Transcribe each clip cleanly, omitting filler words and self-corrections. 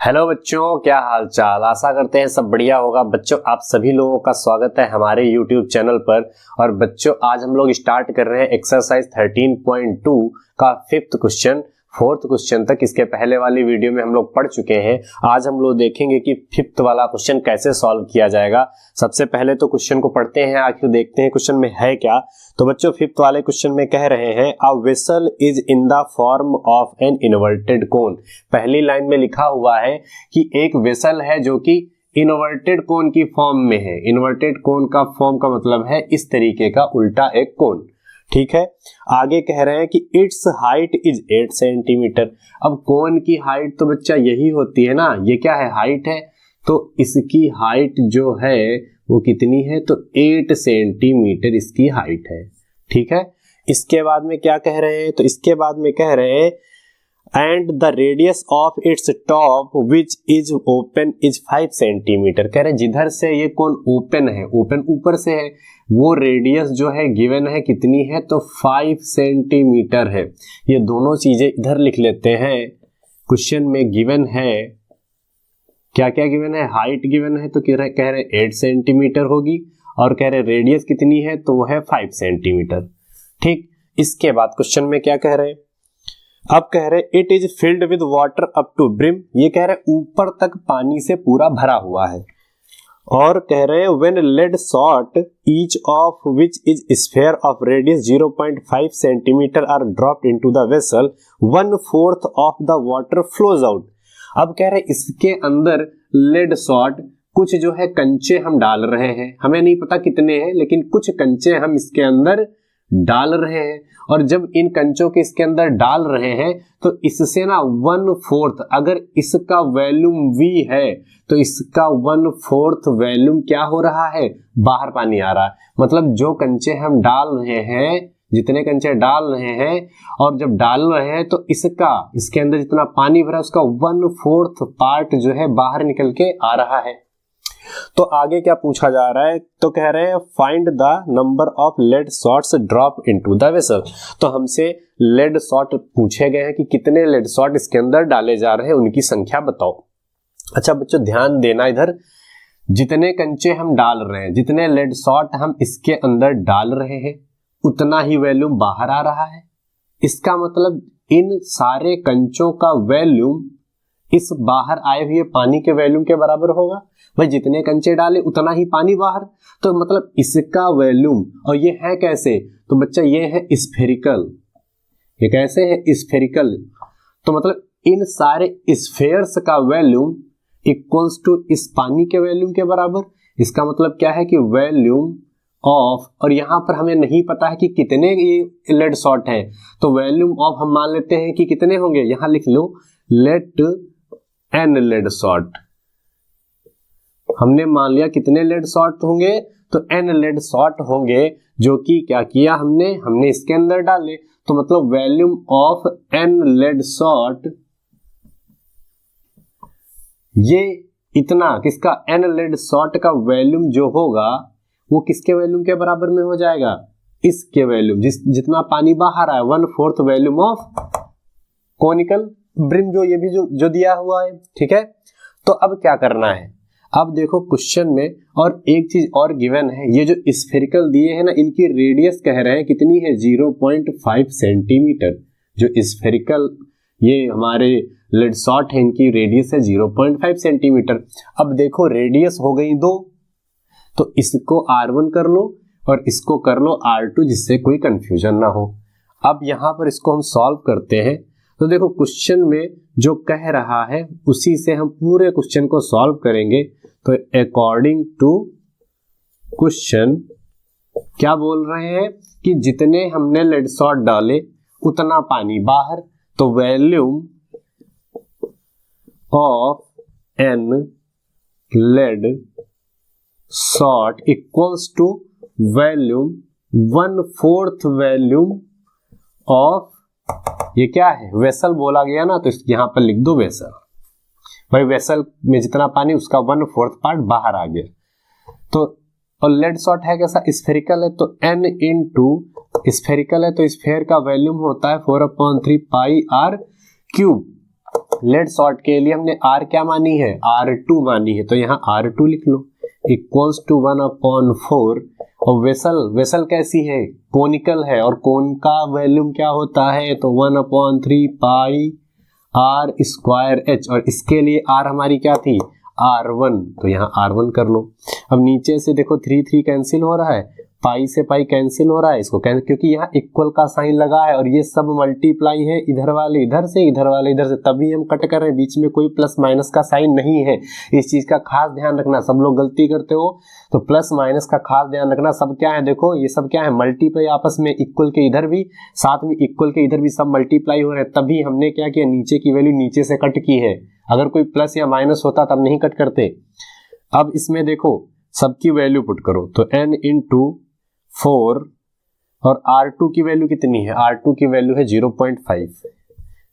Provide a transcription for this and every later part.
Hello बच्चों, क्या हाल चाल। आशा करते हैं सब बढ़िया होगा। बच्चों, आप सभी लोगों का स्वागत है हमारे YouTube चैनल पर। और बच्चों, आज हम लोग स्टार्ट कर रहे हैं एक्सरसाइज 13.2 का 5th क्वेश्चन 4th क्वेश्चन तक। इसके पहले वाली वीडियो में हम लोग पढ़ चुके हैं। आज हम लोग देखेंगे कि 5th वाला क्वेश्चन कैसे सॉल्व किया जाएगा। सबसे पहले तो क्वेश्चन को पढ़ते हैं, आखिर देखते हैं क्वेश्चन में है क्या। तो बच्चों, 5th वाले क्वेश्चन में कह रहे हैं a vessel is in the form of an inverted कोन। पहली लाइन में लिखा हुआ है कि एक वेसल है जो कि इन्वर्टेड कोन की फॉर्म में है। इन्वर्टेड कोन का फॉर्म का मतलब है इस तरीके का उल्टा एक कोन। ठीक है, आगे कह रहे हैं कि इट्स हाइट इज 8 सेंटीमीटर। अब कोन की हाइट तो बच्चा यही होती है ना, ये क्या है, हाइट है। तो इसकी हाइट जो है वो कितनी है, तो 8 सेंटीमीटर इसकी हाइट है। ठीक है, इसके बाद में क्या कह रहे हैं, तो इसके बाद में कह रहे हैं and the radius of its top which is open is 5 centimetre. कह रहे हैं जिधर से ये कोन ओपन है, ओपन ऊपर से है, वो रेडियस जो है गिवन है कितनी है, तो 5 सेंटीमीटर है। ये दोनों चीजें इधर लिख लेते हैं। क्वेश्चन में गिवन है, क्या क्या गिवन है, हाइट गिवन है तो कह रहे 8 सेंटीमीटर होगी, और कह रहे रेडियस कितनी है, तो वो है 5 सेंटीमीटर। ठीक, इसके बाद क्वेश्चन में क्या कह रहे हैं, अब कह रहे it is filled with water up to brim. ये कह रहे ऊपर तक पानी से पूरा भरा हुआ है। और कह रहे हैं व्हेन लेड सॉल्ट each of which is sphere of radius 0.5 centimetre are dropped into the vessel 1/4 of the water flows out. अब कह रहे इसके अंदर लेड सॉल्ट कुछ जो है कंचे हम डाल रहे हैं, हमें नहीं पता कितने हैं, लेकिन कुछ कंचे हम इसके अंदर डाल रहे हैं। और जब इन कंचों के इसके अंदर डाल रहे हैं तो इससे ना 1/4, अगर इसका वॉल्यूम V है तो इसका 1/4 वॉल्यूम क्या हो रहा है, बाहर पानी आ रहा है। मतलब जो कंचे हम डाल रहे हैं, जितने कंचे डाल रहे हैं, और जब डाल रहे हैं तो इसके अंदर जितना पानी भरा उसका 1/4 पार्ट जो है बाहर निकल के आ रहा है। तो आगे क्या पूछा जा रहा है, तो कह रहे हैं find the number of lead shots drop into the vessel. तो हमसे लेड शॉट पूछे गए हैं कि कितने लेड शॉट इसके अंदर डाले जा रहे हैं, उनकी संख्या बताओ। अच्छा बच्चों, ध्यान देना इधर, जितने कंचे हम डाल रहे हैं, जितने लेड शॉट हम इसके अंदर डाल रहे हैं, उतना ही वॉल्यूम बाहर आ रहा है। इसका मतलब इन सारे कंचों का वॉल्यूम इस बाहर आए हुए पानी के वॉल्यूम के बराबर होगा। भाई जितने कंचे डाले उतना ही पानी बाहर, तो मतलब इसका वॉल्यूम, और ये है कैसे, तो बच्चा ये है स्फेरिकल। ये कैसे है, स्फेरिकल। तो मतलब इन सारे स्फेयर्स का वॉल्यूम इक्वल्स टू इस पानी के वॉल्यूम के बराबर। इसका मतलब क्या है कि वॉल्यूम ऑफ, और यहां पर हमें नहीं पता है कि कितने ये लेड शॉट है, तो वॉल्यूम ऑफ हम मान लेते हैं कि कितने होंगे, यहां लिख लो लेट एन लेड शॉट। हमने मान लिया कितने लेड शॉट होंगे, तो एन लेड शॉट होंगे, जो कि क्या किया हमने इसके अंदर डाले। तो मतलब volume of an lead shot, ये इतना किसका, एन लेड शॉट का वॉल्यूम जो होगा वो किसके वॉल्यूम के बराबर में हो जाएगा, इसके वॉल्यूम, जितना पानी बाहर आया, 1/4 वॉल्यूम ऑफ कोनिकल ब्रिम, जो ये भी जो दिया हुआ है। ठीक है, तो अब क्या करना है, अब देखो क्वेश्चन में और एक चीज और गिवन है, ये जो स्फेरिकल दिए हैं ना, इनकी रेडियस कह रहे हैं कितनी है, 0.5 सेंटीमीटर। जो स्फेरिकल ये हमारे लेड शॉट है, इनकी रेडियस है 0.5 सेंटीमीटर। अब देखो रेडियस हो गई 2, तो इसको R1 कर लो और इसको कर लो R2, जिससे कोई कंफ्यूजन ना हो। अब यहां पर इसको हम सॉल्व करते हैं। तो देखो क्वेश्चन में जो कह रहा है उसी से हम पूरे क्वेश्चन को सॉल्व करेंगे। तो अकॉर्डिंग टू क्वेश्चन क्या बोल रहे हैं कि जितने हमने लेड शॉट डाले उतना पानी बाहर, तो volume of an lead shot equals to volume 1/4 volume of, ये क्या है, वेसल बोला गया ना, तो यहां पर लिख दो वेसल। भाई वेसल में जितना पानी उसका 1/4 पार्ट बाहर आ गया। तो और लेड शॉट है कैसा, स्फेरिकल है, तो n इंटू स्फेरिकल है तो स्फेयर का वॉल्यूम होता है 4/3 पाई r क्यूब। लेट सॉर्ट के लिए हमने R क्या मानी है, R2 मानी है, तो यहाँ R2 लिख लो इक्वल्स टू 1/4। और वेसल कैसी है, कोनिकल है, और कोन का वॉल्यूम क्या होता है, तो 1/3 पाई R स्क्वायर H, और इसके लिए R हमारी क्या थी, R1, तो यहाँ R1 कर लो। अब नीचे से देखो 3 कैंसिल हो रहा है, पाई से पाई कैंसिल हो रहा है, इसको कैंसिल, क्योंकि यहाँ इक्वल का साइन लगा है और ये सब मल्टीप्लाई है, इधर वाले इधर से, इधर वाले इधर से, तभी हम कट कर रहे हैं, बीच में कोई प्लस माइनस का साइन नहीं है। इस चीज का खास ध्यान रखना, सब लोग गलती करते हो, तो प्लस माइनस का खास ध्यान रखना। सब क्या है, देखो ये सब क्या है, मल्टीप्लाई आपस में, इक्वल के इधर भी, साथ में इक्वल के इधर भी सब मल्टीप्लाई हो रहे हैं, तभी हमने क्या किया, नीचे की वैल्यू नीचे से कट की है। अगर कोई प्लस या माइनस होता तब नहीं कट करते। अब इसमें देखो सबकी वैल्यू पुट करो, तो n इंटू 4, और R2 की वैल्यू कितनी है, R2 की वैल्यू है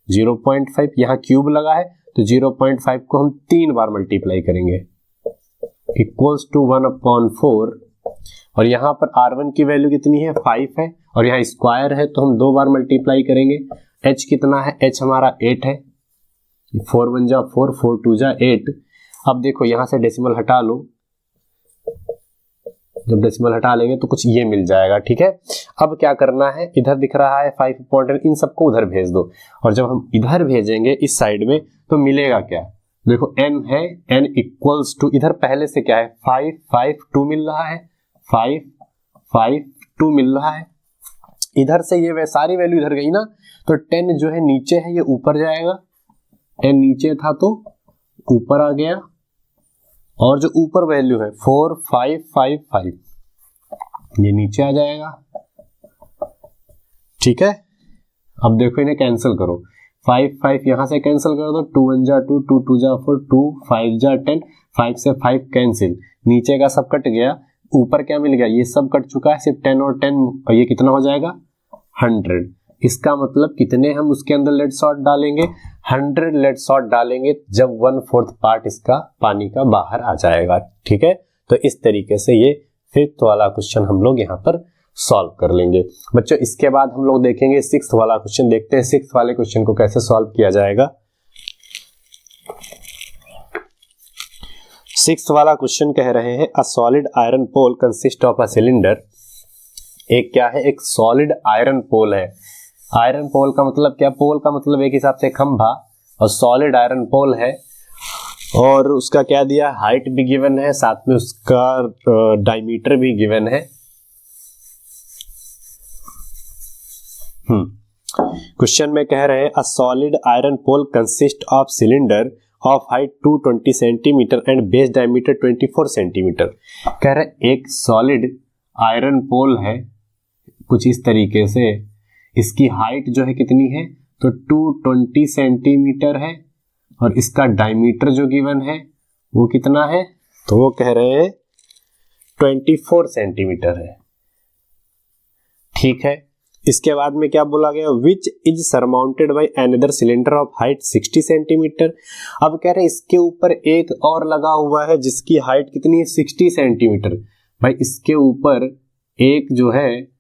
0.5, यहाँ क्यूब लगा है, तो 0.5 को हम 3 बार मल्टीप्लाई करेंगे, इक्वल्स टू 1/4, और यहाँ पर R1 की वैल्यू कितनी है, 5 है, और यहाँ स्क्वायर है, तो हम 2 बार मल्टीप्लाई करेंगे। H कितना है, H हमारा 8 है, 4 1 जा 4, 4 2 जा 8। अब देखो यहाँ से डेसिमल हटा लो, जब डेसिमल हटा लेंगे तो कुछ ये मिल जाएगा, ठीक है। अब क्या करना है, इधर दिख रहा है 5, इन सबको उधर भेज दो, और जब हम इधर भेजेंगे इस साइड में तो मिलेगा क्या, देखो n है, n इक्वल्स टू, इधर पहले से क्या है, 5 5 2 मिल रहा है, 5 5 2 मिल रहा है, इधर से ये वे सारी वैल्यू इधर गई ना, तो 10 जो है नीचे है, ये ऊपर जाएगा, n नीचे था तो ऊपर आ गया, और जो ऊपर वैल्यू है 4 5 5 5 ये नीचे आ जाएगा, ठीक है। अब देखो इन्हें कैंसिल करो, 5 5 यहां से कैंसिल कर दो, 2 1 जा 2, 2 2 जा 4, 2 5 जा 10, 5 से 5 कैंसिल, नीचे का सब कट गया, ऊपर क्या मिल गया, ये सब कट चुका है, सिर्फ 10 और 10, और ये कितना हो जाएगा, 100। इसका मतलब कितने हम उसके अंदर लेड सॉल्ट डालेंगे, 100 लेड सॉल्ट डालेंगे, जब 1/4 पार्ट इसका पानी का बाहर आ जाएगा, ठीक है। तो इस तरीके से ये 5th वाला क्वेश्चन हम लोग यहाँ पर सॉल्व कर लेंगे। बच्चों इसके बाद हम लोग देखेंगे 6th वाला क्वेश्चन, देखते हैं 6th वाले क्वेश्चन को कैसे सॉल्व किया जाएगा। 6th वाला क्वेश्चन कह रहे हैं, a solid iron pole consist of a cylinder. एक क्या है, एक सॉलिड आयरन पोल है। आयरन पोल का मतलब क्या, पोल का मतलब एक हिसाब से खंभा, और सॉलिड आयरन पोल है, और उसका क्या दिया, हाइट भी गिवन है, साथ में उसका डायमीटर भी गिवन है। क्वेश्चन में कह रहे हैं, a solid iron pole consist of cylinder of height 220 centimetre and base diameter 24 centimetre. कह रहे एक सॉलिड आयरन पोल है कुछ इस तरीके से, इसकी हाइट जो है कितनी है, तो 220 सेंटीमीटर है, और इसका डायमीटर जो गिवन है वो कितना है, तो वो कह रहे हैं 24 सेंटीमीटर है, ठीक है। इसके बाद में क्या बोला गया, which is surmounted by another cylinder of height 60 centimetre. अब कह रहे हैं इसके ऊपर एक और लगा हुआ है जिसकी हाइट कितनी है, 60 सेंटीमीटर। भाई इसके ऊपर एक जो है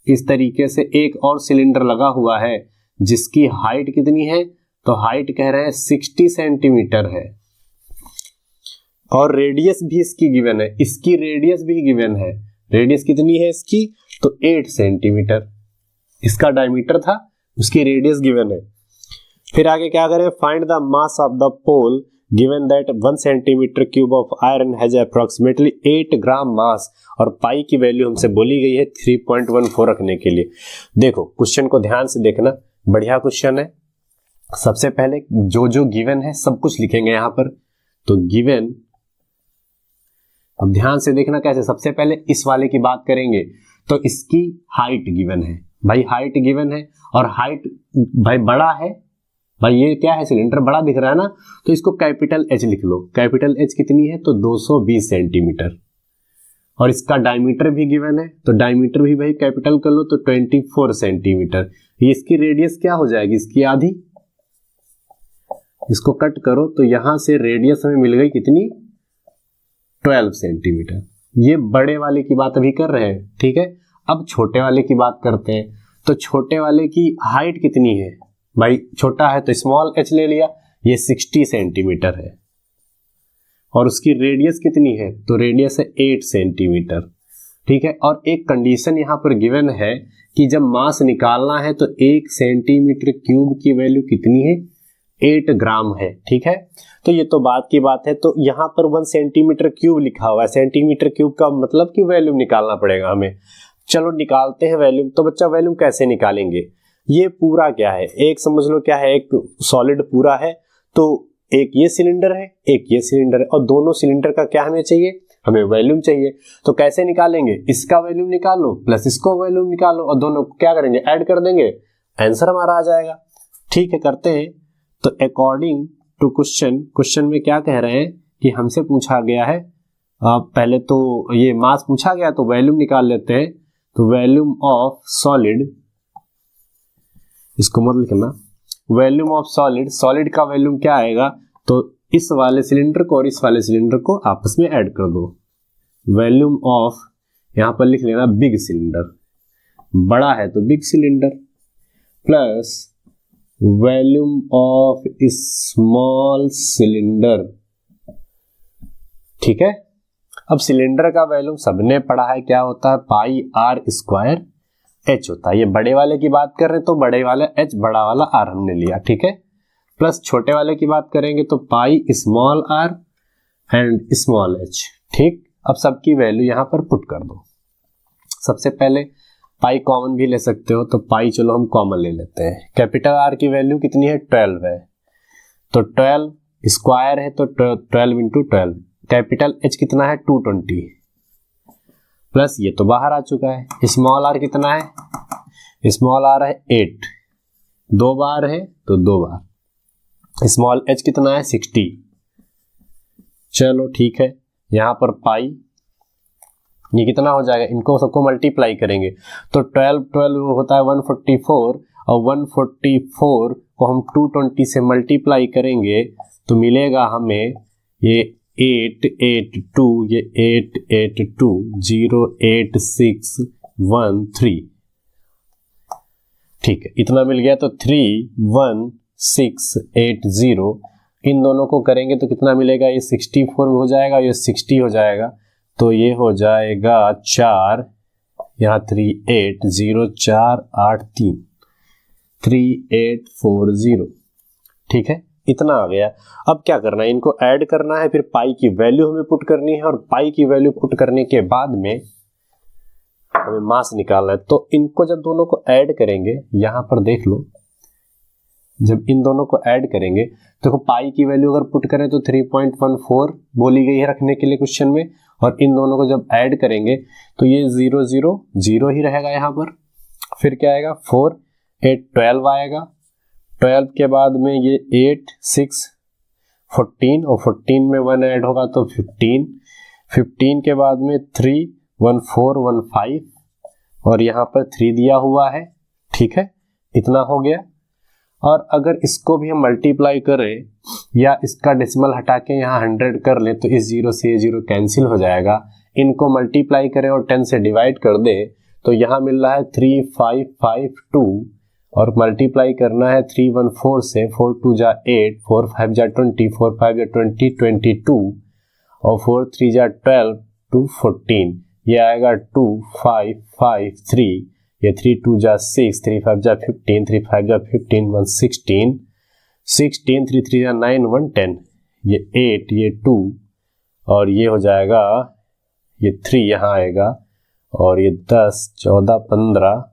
इस तरीके से एक और सिलेंडर लगा हुआ है जिसकी हाइट कितनी है, तो हाइट कह रहे हैं 60 सेंटीमीटर है, और रेडियस भी इसकी गिवन है, इसकी रेडियस भी गिवन है। रेडियस कितनी है इसकी, तो 8 सेंटीमीटर इसका डायमीटर था, उसकी रेडियस गिवन है। फिर आगे क्या करें, find the mass of the pole given that 1 centimetre cube of iron has approximately 8 gram mass, और पाई की वैल्यू हमसे बोली गई है 3.14 रखने के लिए। देखो क्वेश्चन को ध्यान से देखना, बढ़िया क्वेश्चन है। सबसे पहले जो गिवन है सब कुछ लिखेंगे यहाँ पर, तो गिवन, अब ध्यान से देखना कैसे, सबसे पहले इस वाले की बात करेंगे, तो इसकी हाइट गिवन है, भाई हाइट गिवन है, और हाइट भाई बड़ा है, भाई ये क्या है, सिलेंडर बड़ा दिख रहा है ना, तो इसको कैपिटल H लिख लो। कैपिटल H कितनी है, तो 220 सेंटीमीटर, और इसका डायमीटर भी गिवन है, तो डायमीटर भी भाई कैपिटल कर लो, तो 24 सेंटीमीटर। ये इसकी रेडियस क्या हो जाएगी, इसकी आधी, इसको कट करो तो यहां से रेडियस हमें मिल गई कितनी, 12 सेंटीमीटर। ये बड़े वाले की बात अभी कर रहे हैं, ठीक है। अब छोटे वाले की बात करते हैं, तो छोटे वाले की हाइट कितनी है, भाई छोटा है तो स्मॉल h ले लिया, ये 60 सेंटीमीटर है और उसकी रेडियस कितनी है, तो रेडियस है 8 सेंटीमीटर। ठीक है, और एक कंडीशन यहाँ पर गिवन है कि जब मास निकालना है तो 1 सेंटीमीटर क्यूब की वैल्यू कितनी है, 8 ग्राम है। ठीक है, तो ये तो बात की बात है। तो यहाँ पर 1 सेंटीमीटर क्यूब लिखा हुआ है, सेंटीमीटर क्यूब का मतलब कि वैल्यूम निकालना पड़ेगा हमें। चलो निकालते हैं वैल्यूम। तो बच्चा वैल्यूम कैसे निकालेंगे, ये पूरा क्या है, एक समझ लो क्या है, एक सॉलिड पूरा है, तो एक ये सिलेंडर है, एक ये सिलेंडर है, और दोनों सिलेंडर का क्या हमें चाहिए, हमें वैल्यूम चाहिए। तो कैसे निकालेंगे, इसका वैल्यूम निकालो प्लस इसको वैल्यूम निकालो और दोनों क्या करेंगे, ऐड कर देंगे, आंसर हमारा आ जाएगा। ठीक है, करते हैं। तो अकॉर्डिंग टू क्वेश्चन में क्या कह रहे हैं कि हमसे पूछा गया है, पहले तो ये मास पूछा गया तो वैल्यूम निकाल लेते हैं। तो वैल्यूम ऑफ सॉलिड, इसको मत लिखना, वैल्यूम ऑफ सॉलिड, सॉलिड का वैल्यूम क्या आएगा, तो इस वाले सिलेंडर को और इस वाले सिलेंडर को आपस में ऐड कर दो। वैल्यूम ऑफ, यहां पर लिख लेना बिग सिलेंडर, बड़ा है तो big cylinder, plus volume of small cylinder. ठीक है, अब सिलेंडर का वैल्यूम सबने पढ़ा है, क्या होता है, पाई आर स्क्वायर एच होता है। ये बड़े वाले की बात कर रहे हैं तो बड़े वाला एच, बड़ा वाला आर हमने लिया। ठीक है, प्लस छोटे वाले की बात करेंगे तो pi small r and small h. ठीक, अब सबकी वैल्यू यहां पर पुट कर दो। सबसे पहले पाई कॉमन भी ले सकते हो, तो पाई चलो हम कॉमन ले लेते हैं। कैपिटल आर की वैल्यू कितनी है, 12 है, तो 12 स्क्वायर है तो 12 इंटू 12। कैपिटल एच कितना है, 220, प्लस ये तो बाहर आ चुका है। स्मॉल आर कितना है, स्मॉल आर है 8, 2 बार है तो 2 बार। स्मॉल एच कितना है, 60। चलो ठीक है, यहां पर पाई ये कितना हो जाएगा, इनको सबको मल्टीप्लाई करेंगे तो 12 होता है 144, और 144 को हम 220 से मल्टीप्लाई करेंगे तो मिलेगा हमें ये 882, ये 882086113। ठीक है, इतना मिल गया। तो 31680, इन दोनों को करेंगे तो कितना मिलेगा, ये 64 हो जाएगा, ये 60 हो जाएगा, तो ये हो जाएगा 4, यहाँ 380483 3840। ठीक है, इतना आ गया। अब क्या करना है, इनको ऐड करना है, फिर पाई की वैल्यू हमें पुट करनी है, और पाई की वैल्यू पुट करने के बाद में हमें मास निकालना है। तो इनको जब दोनों को ऐड करेंगे, यहां पर देख लो, जब इन दोनों को ऐड करेंगे तो पाई की वैल्यू अगर पुट करें तो 3.14 बोली गई है रखने के लिए क्वेश्चन में, और इन दोनों को जब ऐड करेंगे तो ये 0 0 0 ही रहेगा यहाँ पर। फिर क्या आएगा, 4 8 12 आएगा, 12 के बाद में ये 8 6 14, और 14 में 1 ऐड होगा तो 15, 15 के बाद में 3 1 4 1 5, और यहाँ पर 3 दिया हुआ है। ठीक है, इतना हो गया। और अगर इसको भी हम मल्टीप्लाई करें या इसका डेसिमल हटा के यहाँ 100 कर लें तो इस 0 से ये 0 कैंसिल हो जाएगा। इनको मल्टीप्लाई करें और 10 से डिवाइड कर दें तो यहाँ मिल रहा है 3552, और मल्टीप्लाई करना है 314 से, 4 2 जा 8, 4 5 जा 20, 4 5 जा 20 22, और 4 3 जा 12 2 14, ये आएगा 2553, ये 3 2 जा 6, 3 5 जा 15, 3 5 जा 15 1 16, 16 3 3 जा 9 1 10, ये 8, ये 2, और ये हो जाएगा, ये 3 यहाँ आएगा, और ये 10 14 15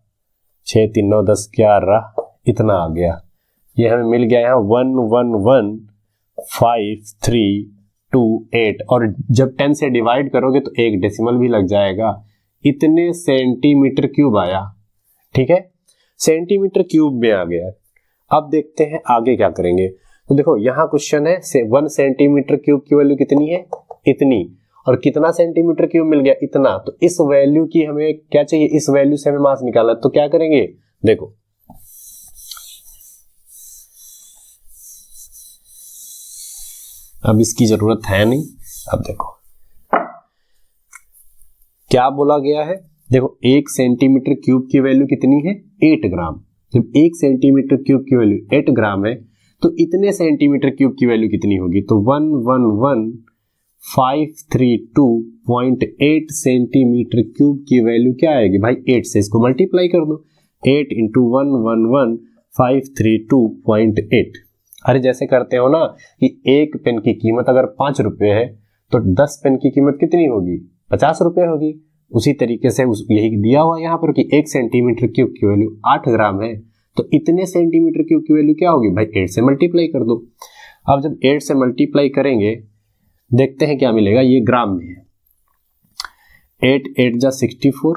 6 3 9 10 11, इतना आ गया। ये हमें मिल गया यहाँ 1115328, और जब 10 से डिवाइड करोगे तो एक डेसिमल भी लग जाएगा। इतने सेंटीमीटर क्यूब आया। ठीक है, सेंटीमीटर क्यूब में आ गया। अब देखते हैं आगे क्या करेंगे। तो देखो यहाँ क्वेश्चन है 1 सेंटीमीटर क्यूब की वैल्यू कितनी है, इतनी, और कितना सेंटीमीटर क्यूब मिल गया, इतना। तो इस वैल्यू की हमें क्या चाहिए, इस वैल्यू से हमें मास निकालना। तो क्या करेंगे, देखो अब इसकी जरूरत है नहीं। अब देखो क्या बोला गया है, देखो 1 सेंटीमीटर क्यूब की वैल्यू कितनी है, 8 ग्राम। जब 1 सेंटीमीटर क्यूब की वैल्यू 8 ग्राम है तो इतने सेंटीमीटर क्यूब की वैल्यू कितनी होगी, तो 111,532.8 सेंटीमीटर क्यूब की वैल्यू क्या आएगी भाई, 8 से इसको मल्टीप्लाई कर दो, 8 इंटू 111,532.8। अरे जैसे करते हो ना कि एक पेन की कीमत अगर 5 रुपए है तो 10 पेन की कीमत कितनी होगी, 50 रुपए होगी। उसी तरीके से यही दिया हुआ यहाँ पर कि 1 सेंटीमीटर क्यूब की वैल्यू 8 ग्राम है, तो इतने सेंटीमीटर क्यूब की वैल्यू क्या होगी भाई, 8 से मल्टीप्लाई कर दो। अब जब 8 से मल्टीप्लाई करेंगे देखते हैं क्या मिलेगा, ये ग्राम में है। 8 8 जा 64,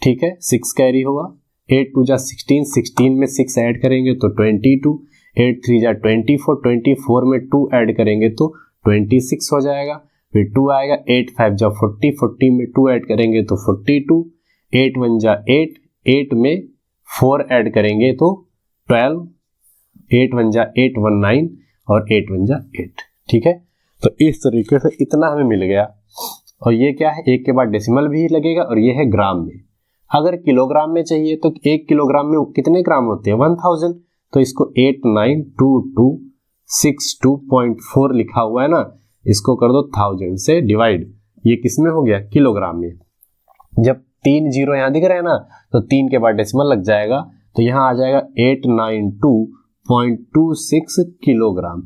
ठीक है, 6 कैरी हुआ, 8 2 जा 16, 16 में 6 ऐड करेंगे तो 22, 8 3 जा 24, 24 में 2 ऐड करेंगे तो 26 हो जाएगा, फिर 2 आएगा, 8 5 जा 40, 40 में 2 ऐड करेंगे तो 42, 8 1 जा 8, 8 में 4 ऐड करेंगे तो 12, 8 1 जा 8 1 9 और 8 1 जा 8, ठीक है। तो इस तरीके से इतना हमें मिल गया। और ये क्या है, एक के बाद डेसिमल भी लगेगा और ये है ग्राम में। अगर किलोग्राम में चाहिए तो 1 किलोग्राम में कितने ग्राम होते हैं, 1000, तो इसको 892262.4 लिखा हुआ है ना, इसको कर दो 1000 से डिवाइड, ये किसमें हो गया, किलोग्राम में। जब 3 जीरो यहां दिख रहे हैं ना तो 3 के बाद डेसिमल लग जाएगा, तो यहां आ जाएगा 892.26 किलोग्राम।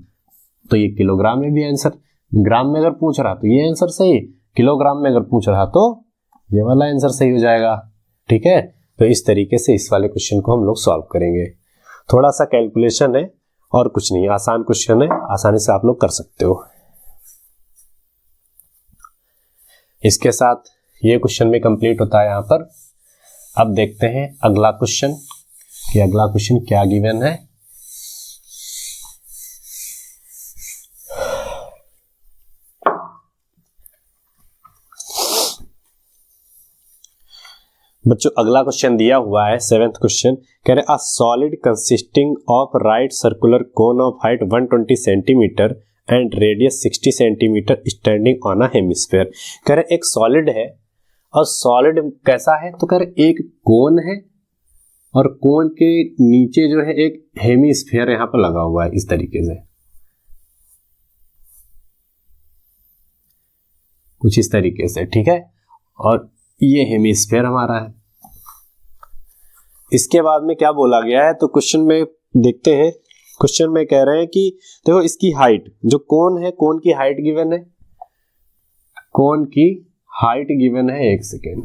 तो ये किलोग्राम में भी आंसर, ग्राम में अगर पूछ रहा तो ये आंसर सही, किलोग्राम में अगर पूछ रहा तो ये वाला आंसर सही हो जाएगा, ठीक है। तो इस तरीके से इस वाले क्वेश्चन को हम लोग सॉल्व करेंगे। थोड़ा सा कैलकुलेशन है और कुछ नहीं, आसान क्वेश्चन है, आसानी से आप लोग कर सकते हो। इसके साथ ये क्वेश्चन भी कंप्लीट होता है यहाँ पर। अब देखते हैं अगला क्वेश्चन कि अगला क्वेश्चन क्या गिवन है। बच्चों अगला क्वेश्चन दिया हुआ है 7th क्वेश्चन, कह रहे a solid consisting of right circular cone of height 120 centimetre and radius 60 centimetre standing on a hemisphere. कह रहे एक सॉलिड है और सॉलिड कैसा है, तो कह रहे एक कोन है और कोन के नीचे जो है एक हेमिस्फीयर यहां पर लगा हुआ है इस तरीके से, कुछ इस तरीके से, ठीक है। और ये हेमिस्फीयर हमारा है। इसके बाद में क्या बोला गया है, तो क्वेश्चन में देखते हैं। क्वेश्चन में कह रहे हैं कि देखो इसकी हाइट, जो कोन है कोन की हाइट गिवन है, कोन की हाइट गिवन है, एक सेकेंड,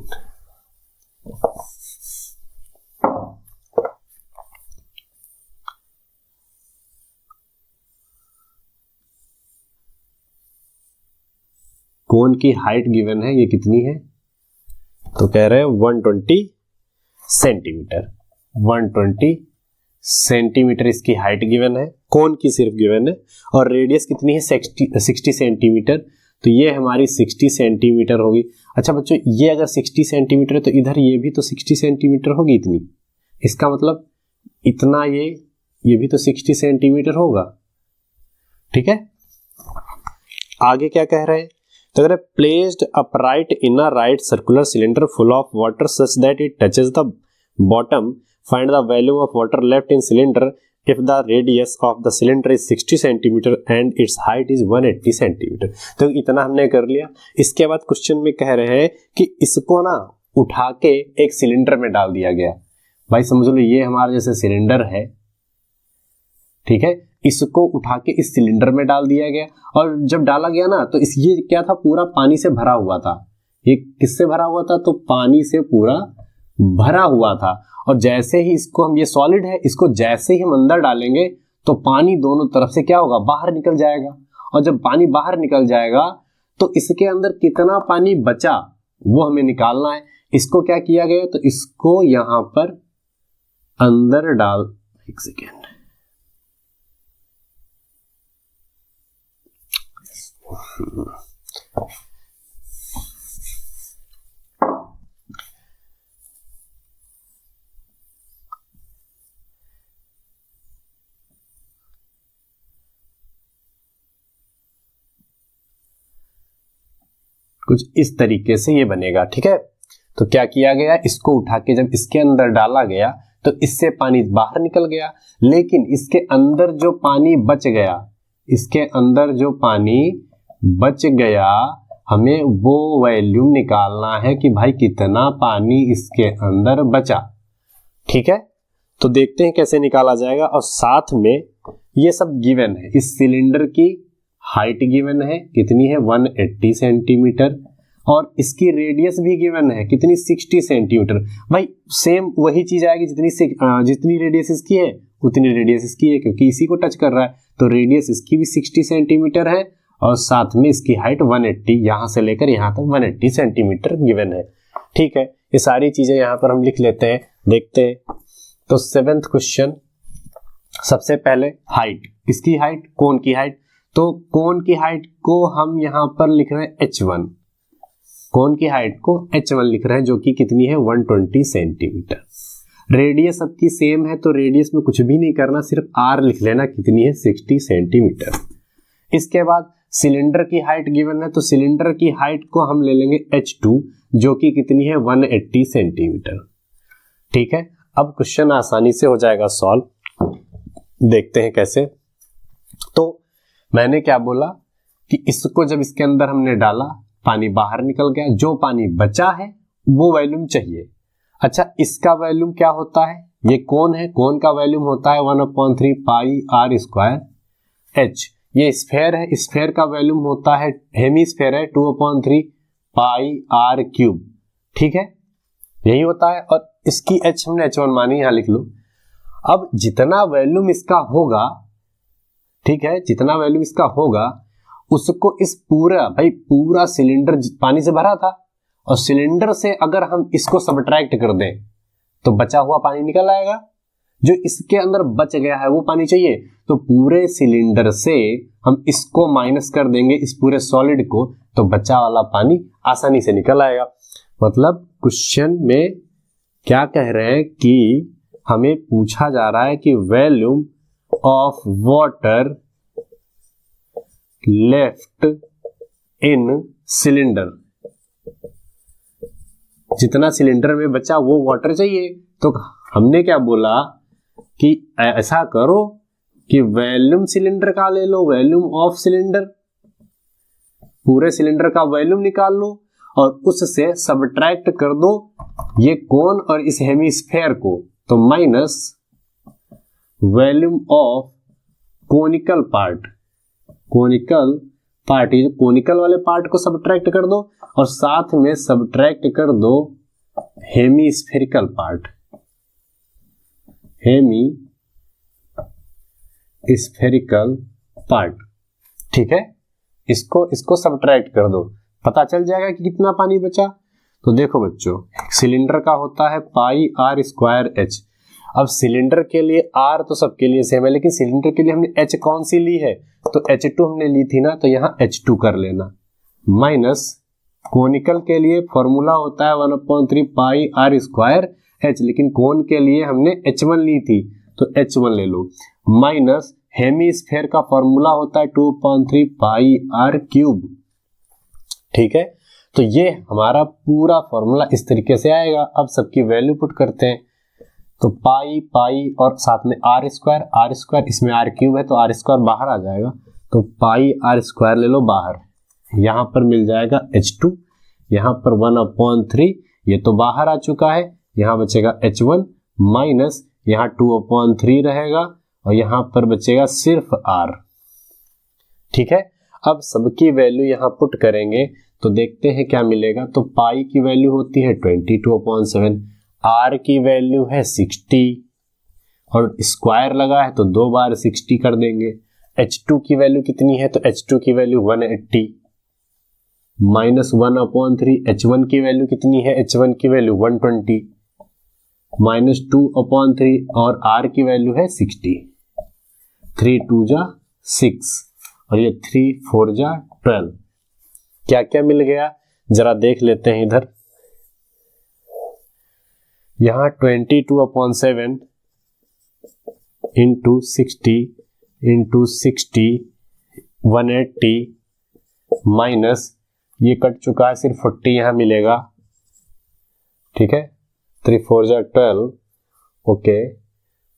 कोन की हाइट गिवन है, ये कितनी है, तो कह रहे हैं 120 सेंटीमीटर, 120 सेंटीमीटर इसकी हाइट गिवन है, कोन की सिर्फ गिवन है, और रेडियस कितनी है 60 सेंटीमीटर, तो ये हमारी 60 सेंटीमीटर होगी। अच्छा बच्चों ये अगर 60 सेंटीमीटर है तो इधर ये भी तो 60 सेंटीमीटर होगी इतनी, इसका मतलब इतना ये भी तो 60 सेंटीमीटर होगा, ठीक है। आगे क्या कह रहे हैं, तो अगर placed upright in a right circular cylinder full of water such that it touches the bottom, find the value of water left in cylinder if the radius of the cylinder is 60 centimetre and it's height is 180 centimetre. तो इतना हमने कर लिया। इसके बाद question में कह रहे हैं कि इसको ना उठा के एक सिलेंडर में डाल दिया गया। भाई समझ लो ये हमारा जैसे सिलेंडर है, ठीक है, इसको उठा के इस सिलेंडर में डाल दिया गया, और जब डाला गया ना तो ये क्या था, पूरा पानी से भरा हुआ था। ये किससे भरा हुआ था, तो पानी से पूरा भरा हुआ था। और जैसे ही इसको हम, ये सॉलिड है, इसको जैसे ही हम अंदर डालेंगे तो पानी दोनों तरफ से क्या होगा, बाहर निकल जाएगा। और जब पानी बाहर निकल जाएगा तो इसके अंदर कितना पानी बचा वो हमें निकालना है। इसको क्या किया गया, तो इसको यहां पर अंदर डाल, एक सेकेंड, कुछ इस तरीके से ये बनेगा, ठीक है। तो क्या किया गया, इसको उठा के जब इसके अंदर डाला गया तो इससे पानी बाहर निकल गया, लेकिन इसके अंदर जो पानी बच गया, इसके अंदर जो पानी बच गया, हमें वो वॉल्यूम निकालना है कि भाई कितना पानी इसके अंदर बचा। ठीक है, तो देखते हैं कैसे निकाला जाएगा। और साथ में ये सब गिवन है, इस सिलेंडर की हाइट गिवन है, कितनी है 180 सेंटीमीटर, और इसकी रेडियस भी गिवन है, कितनी 60 सेंटीमीटर। भाई सेम वही चीज आएगी, जितनी रेडियस इसकी है उतनी रेडियस इसकी है, क्योंकि इसी को टच कर रहा है, तो रेडियस इसकी भी 60 सेंटीमीटर है और साथ में इसकी हाइट 180, यहां से लेकर यहां तक 180 सेंटीमीटर गिवन है। ठीक है, ये सारी चीजें यहां पर हम लिख लेते हैं, देखते हैं। तो 7th क्वेश्चन, सबसे पहले हाइट, किसकी हाइट, कोन की हाइट। तो कोन की हाइट को हम यहां पर लिख रहे हैं h1, कोन की हाइट को h1 लिख रहे हैं, जो कि कितनी है 120 सेंटीमीटर। रेडियस सबकी सेम है, तो रेडियस में कुछ भी नहीं करना, सिर्फ r लिख लेना, कितनी है 60 सेंटीमीटर। इसके बाद सिलेंडर की हाइट गिवन है, तो सिलेंडर की हाइट को हम ले लेंगे h2, जो कि कितनी है 180 सेंटीमीटर। ठीक है, अब क्वेश्चन आसानी से हो जाएगा सॉल्व, देखते हैं कैसे। तो मैंने क्या बोला कि इसको जब इसके अंदर हमने डाला, पानी बाहर निकल गया, जो पानी बचा है वो वॉल्यूम चाहिए। अच्छा, इसका वॉल्यूम क्या होता है, ये कौन है, कौन का वॉल्यूम होता है 1/3 पाई r स्क्वायर h। ये स्फेयर है, स्फेयर का वॉल्यूम होता है, हेमीस्फेयर है, 2/3 पाई r क्यूब। ठीक है, यही होता है, और इसकी h हमने h1 मानी, यहां लिख लो। अब जितना वॉल्यूम इसका होगा, ठीक है, जितना वॉल्यूम इसका होगा उसको इस पूरा सिलेंडर पानी से भरा था, और सिलेंडर से अगर हम इसको सबट्रैक्ट कर दें तो बचा हुआ पानी निकल आएगा। जो इसके अंदर बच गया है वो पानी चाहिए, तो पूरे सिलेंडर से हम इसको माइनस कर देंगे, इस पूरे सॉलिड को, तो बचा वाला पानी आसानी से निकल आएगा। मतलब क्वेश्चन में क्या कह रहे हैं कि हमें पूछा जा रहा है कि volume of water left in cylinder, जितना सिलेंडर में बचा वो वाटर चाहिए। तो हमने क्या बोला कि ऐसा करो कि वॉल्यूम सिलेंडर का ले लो, वॉल्यूम ऑफ सिलेंडर, पूरे सिलेंडर का वॉल्यूम निकाल लो और उससे सबट्रैक्ट कर दो ये कोन और इस हेमीस्फेयर को, तो minus volume of conical part, conical part, ये कोनिकल वाले पार्ट को सबट्रैक्ट कर दो और साथ में सबट्रैक्ट कर दो hemispherical part, hemispherical part. ठीक है, इसको सबट्रैक्ट कर दो, पता चल जाएगा कि कितना पानी बचा। तो देखो बच्चों, सिलेंडर का होता है पाई r स्क्वायर h। अब सिलेंडर के लिए r तो सबके लिए सेम है, लेकिन सिलेंडर के लिए हमने h कौन सी ली है, तो H2 हमने ली थी ना, तो यहाँ H2 कर लेना, माइनस कोनिकल के लिए फॉर्मूला होता है 1/3 पाई r स्क्वायर h, लेकिन कोन के लिए हमने H1 ली थी तो H1 ले लो, माइनस हेमीस्फेयर का फॉर्मूला होता है 2/3 पाई r क्यूब। ठीक है, तो ये हमारा पूरा फॉर्मूला इस तरीके से आएगा। अब सबकी वैल्यू पुट करते हैं, तो पाई पाई और साथ में r स्क्वायर, इसमें r क्यूब है तो r स्क्वायर बाहर आ जाएगा, तो पाई r स्क्वायर ले लो बाहर, यहाँ पर मिल जाएगा H2, यहाँ पर 1/3, ये तो बाहर आ चुका है, यहाँ बचेगा H1 माइनस यहाँ 2/3 रहेगा और यहाँ पर बचेगा सिर्फ r। ठीक है, अब सबकी वैल्यू यहाँ पुट करेंगे तो देखते हैं क्या मिलेगा। तो पाई की वैल्यू होती है 22/7, r की वैल्यू है 60 और स्क्वायर लगा है तो 2 बार 60 कर देंगे। H2 की वैल्यू कितनी है, तो H2 की वैल्यू 180 माइनस 1/3, H1 की वैल्यू कितनी है, H1 की वैल्यू 120 माइनस 2/3 और r की वैल्यू है 60, 3 2 जा 6 और ये 3 4 जा 12। क्या क्या मिल गया जरा देख लेते हैं इधर। यहाँ 22/7 इंटू 60 180 माइनस ये कट चुका है, सिर्फ 40 यहाँ मिलेगा। ठीक है, 3 4 जा 12 ओके,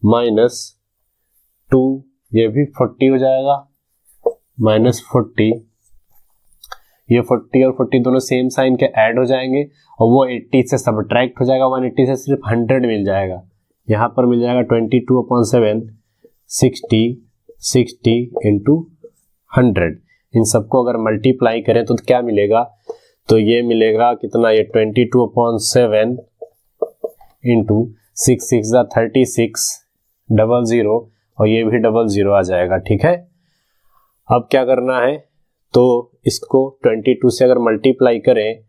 -2, ये भी 40 हो जाएगा, -40, ये 40 और 40 दोनों सेम साइन के ऐड हो जाएंगे और वो 80 से सबट्रैक्ट हो जाएगा, 180 से सिर्फ 100 मिल जाएगा। यहाँ पर मिल जाएगा 22/7, 60 इंटू 100। इन सबको अगर मल्टीप्लाई करें तो क्या मिलेगा, तो ये मिलेगा कितना, ये 22/7 इंटू 6 6 36 00 और ये भी 00 आ जाएगा। ठीक है, अब क्या करना है, तो इसको 22 से अगर मल्टीप्लाई करें,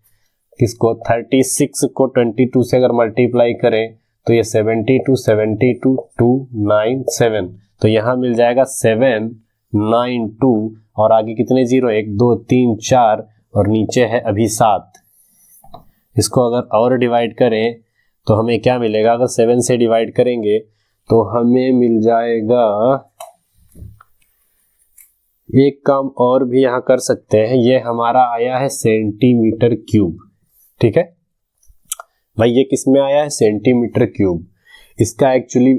किसको 36 को 22 से अगर मल्टीप्लाई करें तो ये 72 297, तो यहाँ मिल जाएगा 792 और आगे कितने जीरो, 1 2 3 4 और नीचे है अभी 7। इसको अगर और डिवाइड करें तो हमें क्या मिलेगा, अगर 7 से डिवाइड करेंगे तो हमें मिल जाएगा, एक काम और भी यहाँ कर सकते हैं, ये हमारा आया है सेंटीमीटर क्यूब। ठीक है भाई, ये किस में आया है, सेंटीमीटर क्यूब। इसका एक्चुअली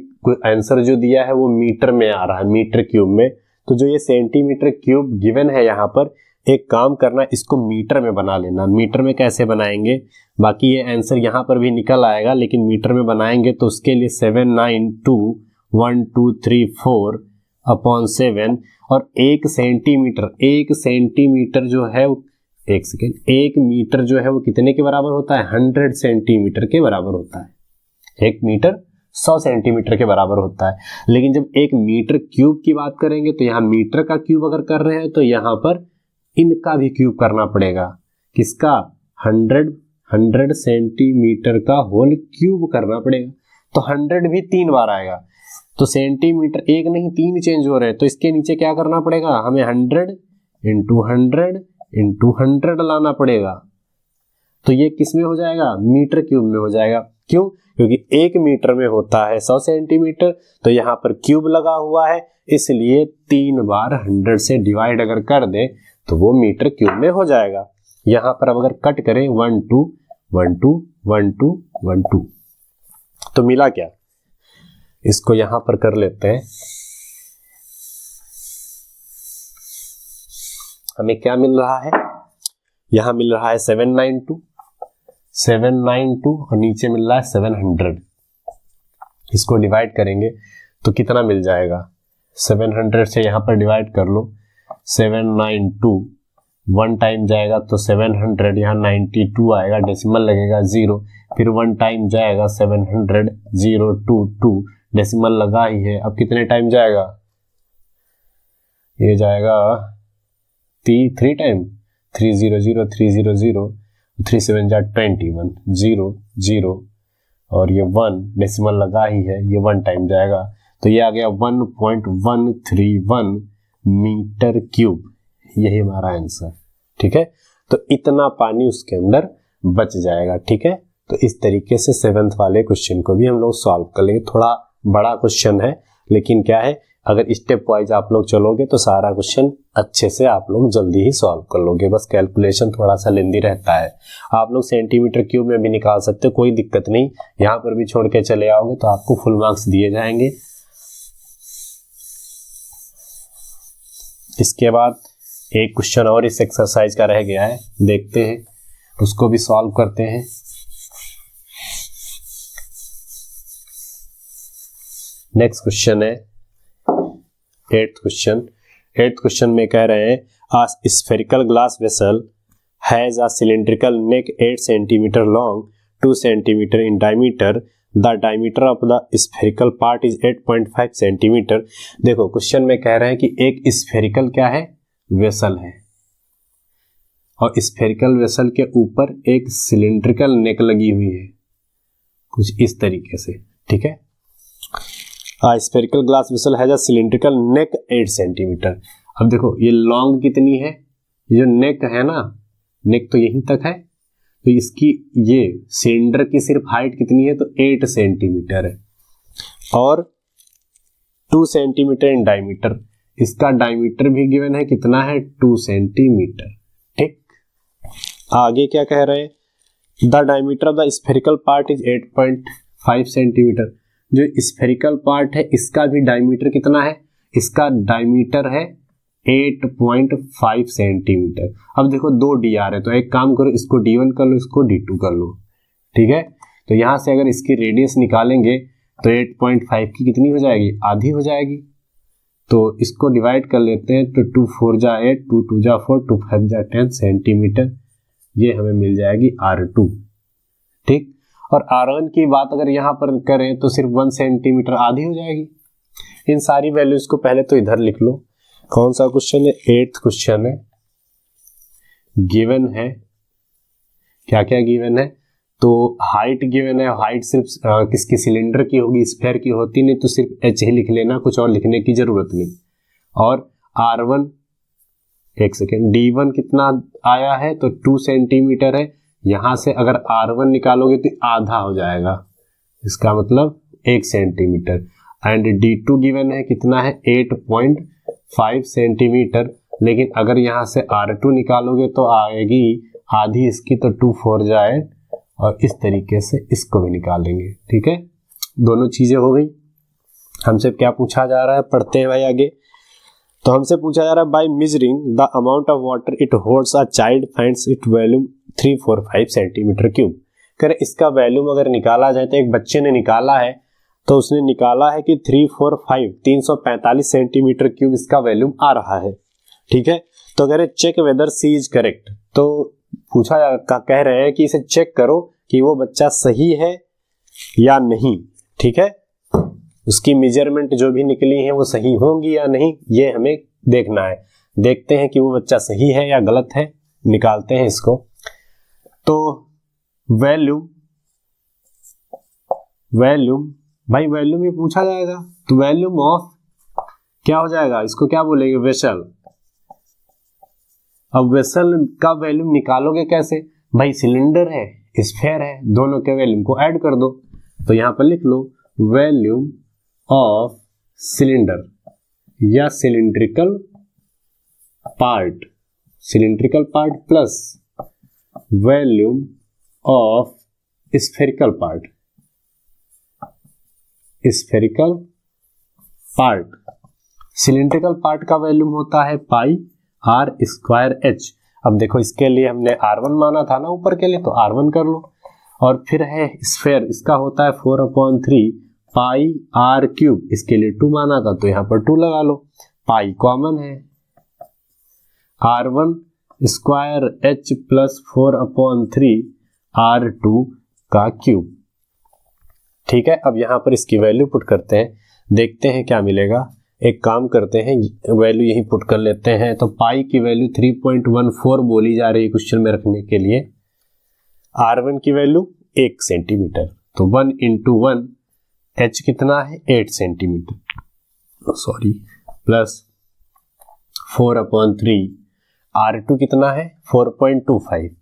आंसर जो दिया है वो मीटर में आ रहा है, मीटर क्यूब में। तो जो ये सेंटीमीटर क्यूब गिवन है यहाँ पर, एक काम करना, इसको मीटर में बना लेना। मीटर में कैसे बनाएंगे, बाकी ये आंसर यहाँ पर भी निकल आएगा, लेकिन मीटर में बनाएंगे तो उसके लिए 792.1234/7 और 1 सेंटीमीटर जो है, एक सेकेंड, 1 मीटर जो है वो कितने के बराबर होता है, 100 सेंटीमीटर के बराबर होता है। 1 मीटर 100 सेंटीमीटर के बराबर होता है। लेकिन जब 1 मीटर क्यूब की बात करेंगे तो यहाँ मीटर का क्यूब अगर कर रहे हैं तो यहाँ पर इनका भी क्यूब करना पड़ेगा। किसका, 100 सेंटीमीटर का होल क्यूब करना पड़ेगा। तो 100 भी 3 बार आएगा, तो सेंटीमीटर एक नहीं 3 चेंज हो रहे हैं, तो इसके नीचे क्या करना पड़ेगा, हमें 100 इंटू 100 लाना पड़ेगा। तो ये किस में हो जाएगा, मीटर क्यूब में हो जाएगा। क्यों, क्योंकि 1 मीटर में होता है 100 सेंटीमीटर, तो यहाँ पर क्यूब लगा हुआ है, इसलिए 3 बार 100 से डिवाइड अगर कर दे तो वो मीटर क्यूब में हो जाएगा। यहाँ पर अब अगर कट करें 1 2 1 2 1 2 1 2, तो मिला क्या, इसको यहां पर कर लेते हैं। हमें क्या मिल रहा है, यहां मिल रहा है 792 और नीचे मिल रहा है 700। इसको डिवाइड करेंगे तो कितना मिल जाएगा, 700 से यहां पर डिवाइड कर लो, 792 1 टाइम जाएगा तो 700, यहाँ 92 आएगा, डेसिमल लगेगा 0, फिर 1 टाइम जाएगा 700 022, डेसिमल लगा ही है। अब कितने टाइम जाएगा, ये जाएगा 3 टाइम, 300 300 3 7 जा 21 0 0 और ये 1 डेसिमल लगा ही है, ये 1 टाइम जाएगा, तो ये आ गया 1.131 मीटर क्यूब। यही हमारा आंसर। ठीक है, तो इतना पानी उसके अंदर बच जाएगा। ठीक है, तो इस तरीके से 7th वाले क्वेश्चन को भी हम लोग सॉल्व कर लेंगे। थोड़ा बड़ा क्वेश्चन है, लेकिन क्या है, अगर स्टेप वाइज आप लोग चलोगे तो सारा क्वेश्चन अच्छे से आप लोग जल्दी ही सॉल्व कर लोगे। बस कैलकुलेशन थोड़ा सा लेंदी रहता है। आप लोग सेंटीमीटर क्यूब में भी निकाल सकते हो, कोई दिक्कत नहीं। यहाँ पर भी छोड़ के चले आओगे तो आपको फुल मार्क्स दिए जाएंगे। इसके बाद एक क्वेश्चन और इस एक्सरसाइज का रह गया है, देखते हैं, उसको भी सॉल्व करते हैं। नेक्स्ट क्वेश्चन है 8th क्वेश्चन में कह रहे हैं, a spherical glass vessel has a cylindrical neck 8 centimeter long, 2 centimeter in diameter. The diameter of the spherical part is 8.5 centimeter. देखो क्वेश्चन में कह रहे हैं कि एक स्फेरिकल क्या है, वेसल है, और स्फेरिकल वेसल के ऊपर एक सिलिंड्रिकल नेक लगी हुई है, कुछ इस तरीके से। ठीक है, spherical glass vessel has a cylindrical neck 8 centimetre. अब देखो ये लॉन्ग कितनी है, ये जो नेक है ना, नेक तो यहीं तक है, तो इसकी ये सिलेंडर की सिर्फ हाइट कितनी है, तो 8 सेंटीमीटर है, और 2 सेंटीमीटर इन डायमीटर, इसका डायमीटर भी गिवन है, कितना है, 2 सेंटीमीटर। ठीक, आगे क्या कह रहे हैं, the diameter of the spherical part is 8.5 centimetre. जो स्फेरिकल पार्ट है इसका भी डायमीटर कितना है, इसका डायमीटर है 8.5 सेंटीमीटर। अब देखो 2 डी आ रहे तो एक काम करो, इसको D1 कर लो, इसको D2 कर लो, ठीक है। तो यहाँ से अगर इसकी रेडियस निकालेंगे तो 8.5 की कितनी हो जाएगी, आधी हो जाएगी। तो इसको डिवाइड कर लेते हैं, तो 2 4 जा 8, 2 2 जा 4, 2 5 जा 10 सेंटीमीटर, ये हमें मिल जाएगी R2, ठीक। और R1 की बात अगर यहाँ पर करें तो सिर्फ 1 सेंटीमीटर, आधी हो जाएगी। इन सारी वैल्यूज को पहले तो इधर लिख लो। कौन सा क्वेश्चन है, 8th क्वेश्चन है। गिवन है, क्या क्या गिवन है, तो हाइट गिवन है। हाइट सिर्फ किसकी, सिलेंडर की होगी, स्फेयर की होती नहीं तो सिर्फ h ही लिख लेना, कुछ और लिखने की जरूरत नहीं। और R1, एक सेकेंड, D1 कितना आया है, तो 2 सेंटीमीटर है। यहां से अगर R1 निकालोगे तो आधा हो जाएगा, इसका मतलब 1 सेंटीमीटर। एंड D2 गिवन है, कितना है, 8.5 सेंटीमीटर। लेकिन अगर यहां से R2 निकालोगे तो आएगी आधी इसकी, तो 2 4 जाए, और इस तरीके से इसको भी निकालेंगे, ठीक है। दोनों चीजें हो गई। हमसे क्या पूछा जा रहा है, पढ़ते हैं भाई आगे। तो हमसे पूछा जा रहा है, by measuring the amount of water it holds a child finds it volume 345 centimetre cube. करें इसका वॉल्यूम अगर निकाला जाए तो एक बच्चे ने निकाला है, तो उसने निकाला है कि 345 सेंटीमीटर क्यूब इसका वॉल्यूम आ रहा है, ठीक है। तो अगर check whether she is correct, तो पूछा कह रहे हैं कि इसे चेक करो कि वो बच्चा सही है या नहीं, ठीक है। उसकी मेजरमेंट जो भी निकली है वो सही होंगी या नहीं, ये हमें देखना है। देखते हैं कि वो बच्चा सही है या गलत है, निकालते हैं इसको। तो वॉल्यूम भाई वॉल्यूम ही पूछा जाएगा, तो वॉल्यूम ऑफ क्या हो जाएगा, इसको क्या बोलेंगे, वेसल। अब वेसल का वॉल्यूम निकालोगे कैसे, भाई सिलेंडर है, स्फेयर है, दोनों के वॉल्यूम को ऐड कर दो। तो यहां पर लिख लो वॉल्यूम ऑफ सिलेंडर या cylindrical part plus volume of spherical part. Cylindrical part का वॉल्यूम होता है पाई R स्क्वायर H। अब देखो इसके लिए हमने R1 माना था ना ऊपर के लिए, तो R1 कर लो। और फिर है स्फेयर, इसका होता है 4/3 पाई R क्यूब, इसके लिए 2 माना था तो यहाँ पर 2 लगा लो। पाई कॉमन है, R1 square H plus 4/3 R2 का क्यूब, ठीक है। अब यहाँ पर इसकी वैल्यू पुट करते हैं, देखते हैं क्या मिलेगा। एक काम करते हैं, वैल्यू यही पुट कर लेते हैं। तो पाई की वैल्यू 3.14 बोली जा रही है क्वेश्चन में रखने के लिए। R1 की वैल्यू 1 सेंटीमीटर, तो 1 × 1 H कितना है, 8 सेंटीमीटर, सॉरी, प्लस 4/3 R2 कितना है, 4.25,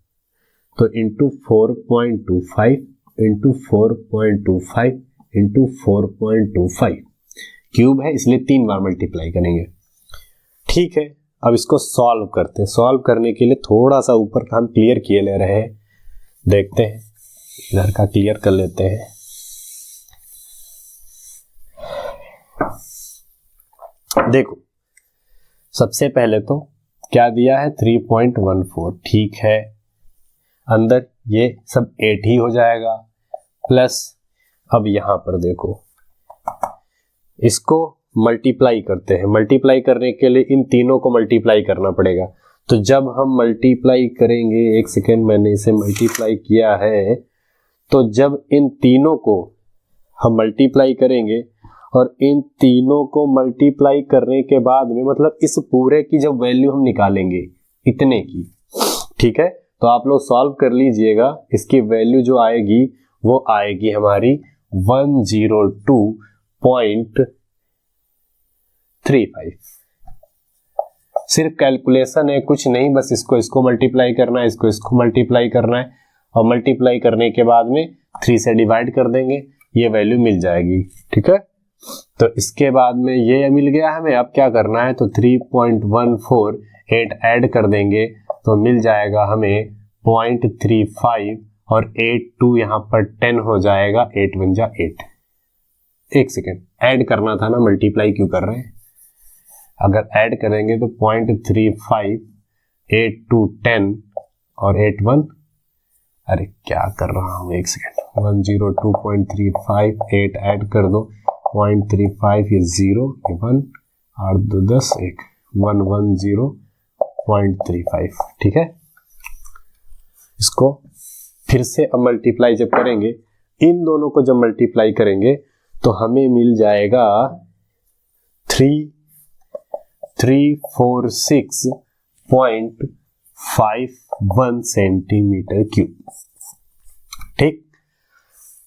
तो इंटू 4.25 इंटू 4.25 इंटू 4.25 क्यूब है, इसलिए 3 बार मल्टीप्लाई करेंगे, ठीक है। अब इसको सॉल्व करते हैं। सॉल्व करने के लिए थोड़ा सा ऊपर का हम क्लियर किए ले रहे हैं, देखते हैं, इधर का क्लियर कर लेते हैं। देखो सबसे पहले तो क्या दिया है, 3.14, ठीक है। अंदर ये सब 8 ही हो जाएगा, प्लस अब यहां पर देखो इसको मल्टीप्लाई करते हैं। मल्टीप्लाई करने के लिए इन तीनों को मल्टीप्लाई करना पड़ेगा। तो जब हम मल्टीप्लाई करेंगे, एक सेकेंड, मैंने इसे मल्टीप्लाई किया है, तो जब इन तीनों को हम मल्टीप्लाई करेंगे और इन तीनों को मल्टीप्लाई करने के बाद में, मतलब इस पूरे की जब वैल्यू हम निकालेंगे इतने की, ठीक है। तो आप लोग सॉल्व कर लीजिएगा, इसकी वैल्यू जो आएगी वो आएगी हमारी 102.35। सिर्फ कैलकुलेशन है, कुछ नहीं, बस इसको मल्टीप्लाई करना है, इसको मल्टीप्लाई करना है, और मल्टीप्लाई करने के बाद में 3 से डिवाइड कर देंगे, ये वैल्यू मिल जाएगी, ठीक है। तो इसके बाद में ये मिल गया हमें, अब क्या करना है, तो 3.148 ऐड कर देंगे तो मिल जाएगा हमें 0.35, और 8 2 यहाँ पर 10 हो जाएगा, 8 1 जा 8, एक सेकेंड, ऐड करना था ना, मल्टीप्लाई क्यों कर रहे हैं? अगर ऐड करेंगे तो 0.35, 8 2 10 और 8 1, अरे क्या कर रहा हूँ, एक सेकेंड, 102.35, 8 ऐड कर दो, 0.35 ये 0, ये 1, 8 2 10, 1 110.35, ठीक है। इसको फिर से अब मल्टीप्लाई जब करेंगे, इन दोनों को जब मल्टीप्लाई करेंगे तो हमें मिल जाएगा 3346.51 सेंटीमीटर क्यूब। ठीक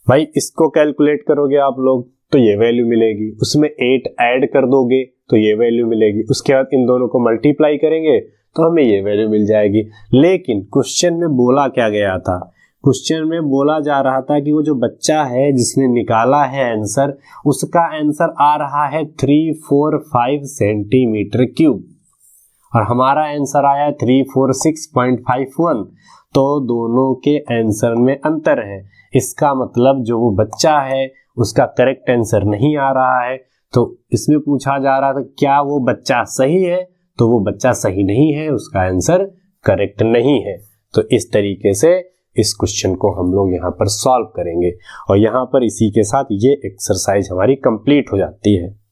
भाई, इसको कैलकुलेट करोगे आप लोग तो ये वैल्यू मिलेगी, उसमें 8 ऐड कर दोगे तो ये वैल्यू मिलेगी, उसके बाद इन दोनों को मल्टीप्लाई करेंगे तो हमें ये वैल्यू मिल जाएगी। लेकिन क्वेश्चन में बोला क्या गया था? क्वेश्चन में बोला जा रहा था कि वो जो बच्चा है जिसने निकाला है आंसर, उसका आंसर आ रहा है 345 सेंटीमीटर क्यूब और हमारा आंसर आया 346.51। तो दोनों के आंसर में अंतर है। इसका मतलब जो वो बच्चा है उसका करेक्ट आंसर नहीं आ रहा है। तो इसमें पूछा जा रहा था क्या वो बच्चा सही है, तो वो बच्चा सही नहीं है, उसका आंसर करेक्ट नहीं है। तो इस तरीके से इस क्वेश्चन को हम लोग यहाँ पर सॉल्व करेंगे और यहाँ पर इसी के साथ ये एक्सरसाइज हमारी कंप्लीट हो जाती है।